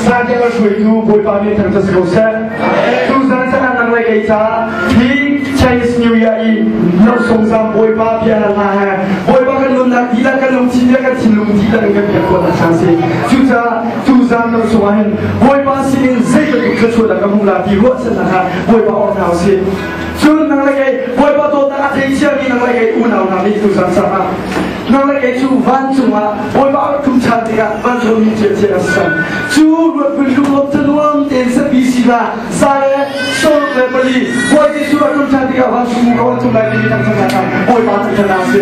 sa dia la sui tu boy pa mi thang sa ko sa tu san sa nang lai kai cha thi Chinese New Year i no song sam boy pa pia la ha boy pa kan lum na di la kan lum chi la kan chin lum di la kan pia ko na sang se tu san no so han boy pa sin zai ka ku chu la ka mu la di ro sa na ha boy pa on now se chu nang lai kai boy pa to ta thai chia ni nang lai kai u nau na ni tu san sa ha nang lai kai chu van chu ma boy pa kum cha ti ka van chu ni che che san chu ro bu lu lo tu nuam ten sa bi si la sa le so le pa li boy ti chu kum cha ti ka van chu mu ko tu lai ni nang sa na boy pa ta na se